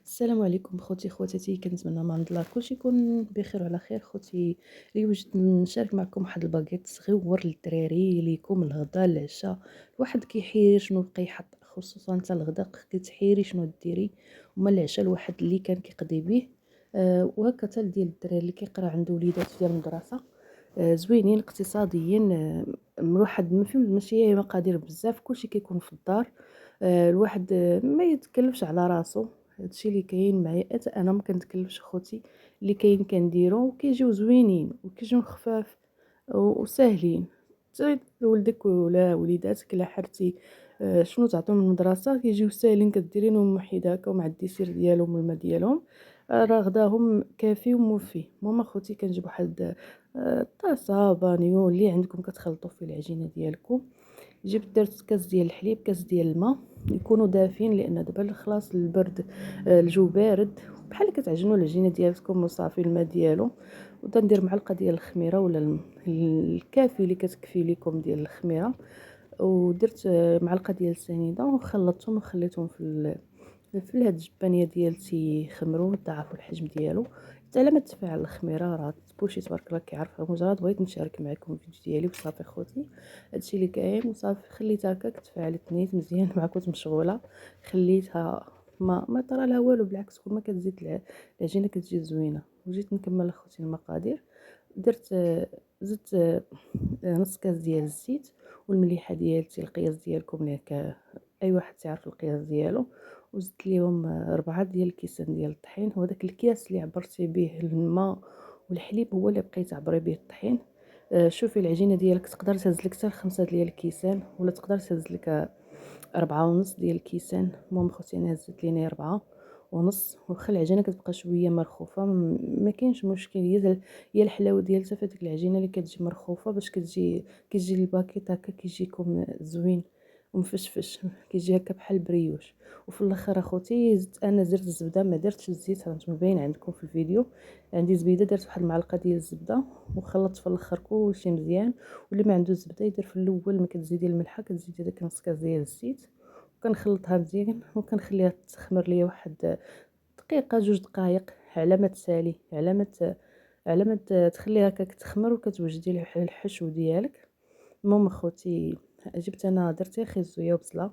السلام عليكم خوتي خواتاتي، كنتمنى من عند الله كلشي يكون بخير وعلى خير. خوتي اليوم جيت نشارك معكم واحد الباكيت صغيور للدراري ليكم الغدا العشاء. الواحد كيحير شنو بقى يحط، خصوصا حتى الغدا كتحيري شنو ديري، وما العشاء الواحد اللي كان كيقضي به. وهكا حتى ديال الدراري اللي كيقرا عنده وليدات ديال المدرسه. زوينين اقتصاديين. الواحد ما فيهم ماشي مقادير بزاف، كلشي كيكون في الدار. الواحد ما يتكلفش على راسو. هادشي اللي كاين معايا حتى انا ما كنتكلفش خوتي، اللي كاين كنديرو وكيجيو زوينين وكيجيو خفاف وساهلين. حتى لولدك ولا وليداتك الا حرتي شنو تعطيهم من المدرسه كيجيو ساهلين، كديرينهم وحده هكا ومع الديسير ديالهم والما ديالهم. راه غداهم كافي وموفي. ماما خوتي كنجيب واحد طاسه بانيو اللي عندكم كتخلطوا فيه العجينه ديالكم. جبت درت كاس ديال الحليب، كاس ديال الماء، يكونوا دافين لان دابا خلاص البرد. الجو بارد، بحال كتعجنوا العجينه ديالكم وصافي الماء ديالو. وتندير معلقه ديال الخميره ولا الكافي اللي كتكفي لكم ديال الخميره. ودرت معلقه ديال السنيده وخلطتهم وخليتهم في هاد الجبانيه ديالتي يخمروا ضاعفوا الحجم ديالو حتى على ما تفاعل الخميره. راه بوشي تبارك الله كيعرف. مجرد بغيت نشارك معكم الفيديو ديالي وصافي خوتي. هادشي اللي كاين وصافي. خليتها هكاك تفاعلت نيت مزيان مع كنت مشغوله. خليتها ما طرا لها والو، بالعكس كل ما كتزيد العجينه كتجي زوينه. وجيت نكمل اخوتي المقادير. درت زدت نص كاس ديال الزيت، والمليحه ديالتي القياس ديالكم ياك اي واحد تعرف القياس ديالو. وزدت ليهم 4 ديال الكيسان ديال الطحين. هو داك الكياس اللي عبرتي به الماء والحليب هو اللي بقيتي تعبري به الطحين. شوفي العجينه ديالك تقدر تهز لك حتى 5 ديال الكيسان، ولا تقدر تهز لك 4 ونص ديال الكيسان. المهم خوتي انا هزت لينا 4 ونص. واخا العجينه كتبقى شويه مرخوفه ما كاينش مشكل. هي الحلاوه ديالتها في ديك العجينه اللي كتجي مرخوفه باش كيجي الباكيط هكا كيجيكم زوين ومفشفش، كيجي هكا بحال البريوش. وفي الاخر اخوتي انا زرت الزبده، ما درتش الزيت، راه مبين عندكم في الفيديو. عندي زبيده، درت واحد المعلقه ديال الزبده وخلطت في الاخر كلشي مزيان. واللي ما عنده الزبده يدير في الاول ما كتزيدي الملحه كتزيدي داك نص كاس ديال الزيت. وكنخلطها مزيان وكنخليها تخمر ليا واحد دقيقه 2 دقائق على ما تسالي، على ما تخليها هكاك تخمر وكتوجدي الحشو ديالك. المهم اخوتي جبت انا درت خيزويه وبصله.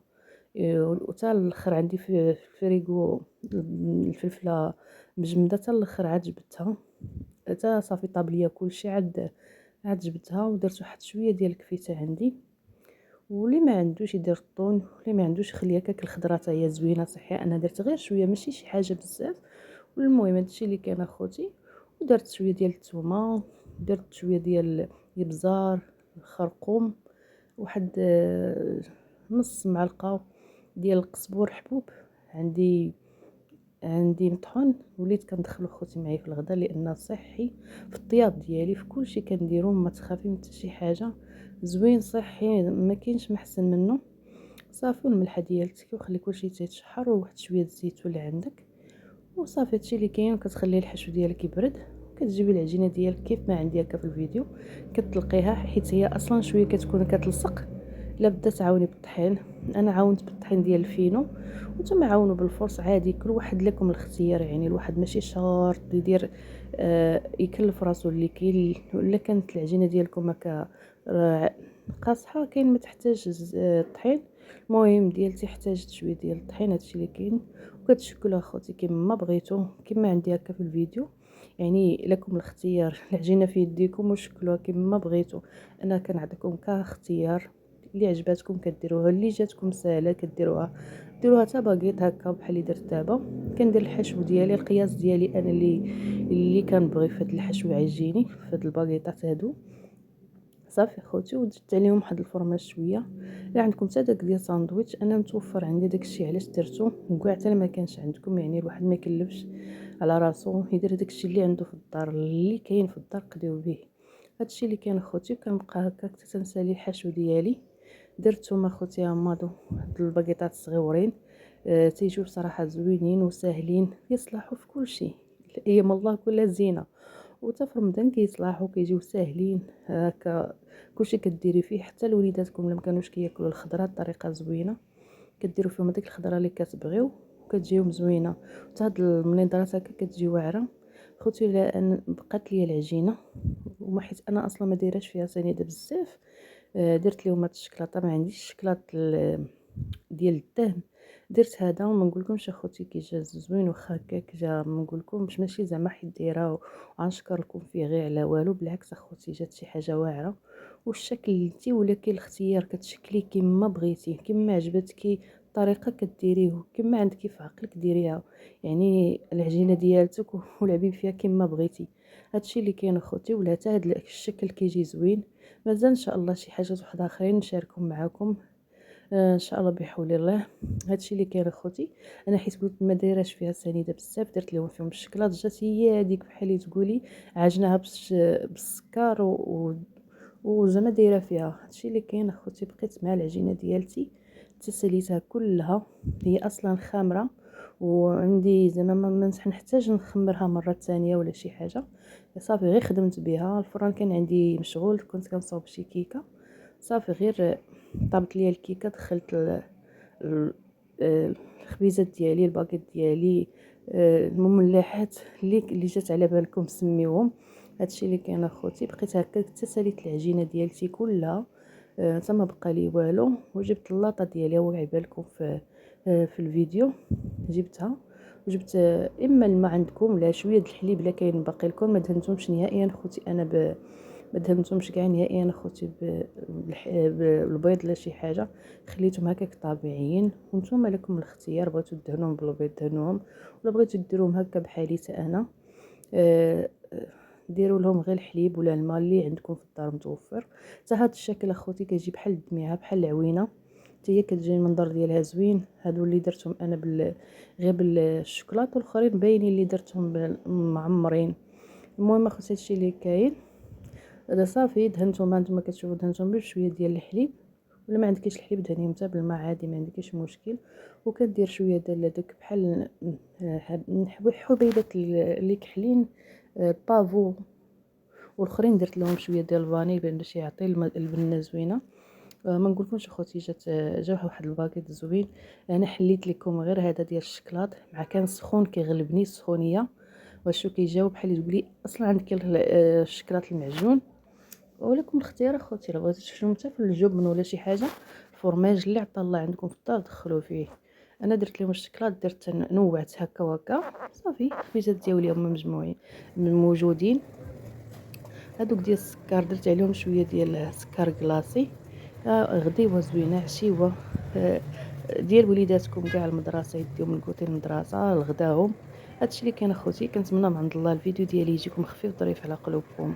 وتا الاخر عندي في الفريغو الفلفله مجمده تا الاخر عاد جبتها. تا صافي طاب ليا كلشي عاد جبتها ودرت واحد شويه ديال الكفيته عندي. واللي ما عندوش يدير الطون، واللي ما عندوش يخلي هكاك الخضره حتى هي زوينه صحيه. انا درت غير شويه ماشي شي حاجه بزاف. والمهم هادشي اللي كان اخوتي. ودرت شويه ديال الثومه، درت شويه ديال الابزار، الخرقوم، واحد نص معلقه ديال القزبور حبوب. عندي عندي مطحون وليت كندخلو خوتي معايا في الغدا لانه صحي. في الطياب ديالي في كلشي كنديرو، ما تخافي من حتى شي حاجه. زوين صحي ما كاينش محسن منه. صافي والملحه ديالتك وخلي كلشي تيتشحر وواحد شويه الزيتون اللي عندك. وصافي هادشي اللي كاين. كتخلي الحشو ديالك يبرد، كتجيبي العجينه ديالك كيف ما عندي هكا في الفيديو. كتلقيها حيت هي اصلا شويه كتكون كتلصق. الا بدا تعاوني بالطحين، انا عاونت بالطحين ديال الفينو. وانتم عاونوا بالفرص عادي، كل واحد لكم الاختيار. يعني الواحد ماشي شرط يدير يكلف راسو اللي كاين. ولا كانت العجينه ديالكم هكا قاصحه كاين ما تحتاج الطحين. المهم ديالتي احتاجت شويه ديال الطحين. هادشي اللي كاين. وكتشكلوا اخوتي كما بغيتو كما عندي هكا في الفيديو. يعني لكم الاختيار، العجينه في يديكم وشكلوها كما بغيتو. انا كنعطيكم كاختيار اللي عجباتكم كديروها، اللي جاتكم ساهله كديروها. ديروها حتى باكيط هكا بحال اللي درت دابا. كندير الحشو ديالي القياس ديالي انا اللي كنبغي في هاد الحشو يعجيني في هاد الباكيطات هادو. صافي خوتي وزدت عليهم واحد الفرماج شويه. الا عندكم حتى داك ديال ساندويتش انا متوفر عندي داكشي، علاش درتو. وكاع حتى ما كانش عندكم يعني الواحد ما يكلفش على راسو، يدير داكشي اللي عنده في الدار، اللي كاين في الدار قضيو به. هادشي اللي كاين خوتي. كنبقى هكاك حتى تنسالي الحشو ديالي. درتهم اخوتي هما هاد الباكيطات صغيورين. تيجيو بصراحه زوينين وساهلين، يصلحوا في كلشي. ايام الله كلها زينه. وتا في رمضان كيصلاحوا كيجيو ساهلين هكا. كلشي كديري فيه حتى لوليداتكم اللي مكانوش كياكلوا الخضره بطريقه زوينه. كديروا فيهم ديك الخضره اللي كتبغيو وكتجيهم زوينه، حتى هاد المنيضرات هكا كتجي واعره. خوتي الا بقات ليا العجينه، وما حيت انا اصلا ما دايراش فيها سنيده بزاف، درت ليهم هاد الشكلاطه. ما عنديش الشكلاط ديال الدهن، درت هذا وما نقولكمش اخوتي كي جا زوين. واخا هكاك جا ما نقولكمش ماشي زعما حيت دايره وغنشكر لكم فيه غير على والو، بالعكس اخوتي جات شي حاجه واعره. والشكل انتي ولا كاين الاختيار كتشكلي كيما بغيتي، كيما عجبتكي الطريقه كديريه، كيما عندك في عقلك ديريها. يعني العجينه ديالتك ولعبي فيها كيما بغيتي. هادشي اللي كاين اخوتي. ولا حتى هاد الشكل كيجي زوين. مازال ان شاء الله شي حاجات وحده اخرين نشاركهم معكم ان شاء الله بحول الله. هادشي اللي كاين اخوتي. انا حيت قلت ما دايراش فيها سنيده بزاف، درت لهم فيهم الشكلاط، جات هي هذيك بحال اللي تقولي عجنها بالسكر وزعما دايره فيها. هادشي اللي كاين اخوتي. بقيت مع العجينه ديالتي تساليتها كلها، هي اصلا خامره، وعندي زعما ما نحتاج نخمرها مره ثانيه ولا شي حاجه. صافي غير خدمت بها. الفران كان عندي مشغول، كنت كنصاوب شي كيكه. صافي غير طابت ليا الكيكه، دخلت ال- الخبيزات ديالي، الباكيت ديالي، المملحات اللي جات على بالكم سميوهم. هادشي اللي كاين اخوتي. بقيت هكا حتى ساليت العجينه ديالتي كلها، حتى ما بقى لي والو. وجبت اللاطه ديالي وعيبها لكم في الفيديو. جبتها وجبت اما الماء عندكم ولا شويه د الحليب الا كاين باقي لكم. ما دهنتهمش نهائيا خوتي، انا ما دهنتهمش كاع نهائيا اخوتي بالبيض لا شي حاجه، خليتهم هكاك طبيعيين. وانتم لكم الاختيار، بغيتو دهنوهم بالبيض دهنوهم، ولا بغيتو ديروهم هكا بحالي انا. آه، ديروا لهم غير الحليب ولا الماء اللي عندكم في الدار متوفر. حتى هذا الشكل اخوتي كيجي بحال الدميعه، بحال العوينه، حتى هي كتجي المنظر ديالها زوين. هادو اللي درتهم انا غير بالشوكولاط، والاخرين باينين اللي درتهم معمرين. المهم اخوتي هادشي اللي كاين. هذا صافي دهنتهم، هانتوما كتشوفوا دهنتهم بشويه ديال الحليب، ولا ما عندكيش الحليب دهنيهم حتى بالماء عادي، ما عندكيش مشكل. وكدير شويه ديال هذوك بحال حبيبات اللي كحلين، بافو. والاخرين درت لهم شويه ديال الفاني باش يعطي البنه زوينه. ما نقولكمش اخوتي جا واحد الباكيت زوين. انا حليت لكم غير هذا ديال الشكلاط، مع كان سخون كيغلبني السخونيه. واشو كيجاوب بحال تقولي اصلا عندك الشكلاط المعجون. ولكم الاختيار اخوتي، الا بغيتو تشرو حتى في الجبن ولا شي حاجه، الفرماج اللي عطا الله عندكم في الدار دخلوا فيه. انا درت لهم الشكلاط، درت نوعت هكا وهكا. صافي الخبيزات ديالي هما مجموعين موجودين. هادوك ديال السكر درت عليهم شويه ديال سكر كلاصي. غديوه زوينه، عشيوه ديال وليداتكم كاع المدرسه، يديهم الكوتي المدرسه لغداهم. هادشي اللي كاين اخوتي. كنتمنى من عند الله الفيديو ديالي يجيكم خفيف ظريف على قلوبكم.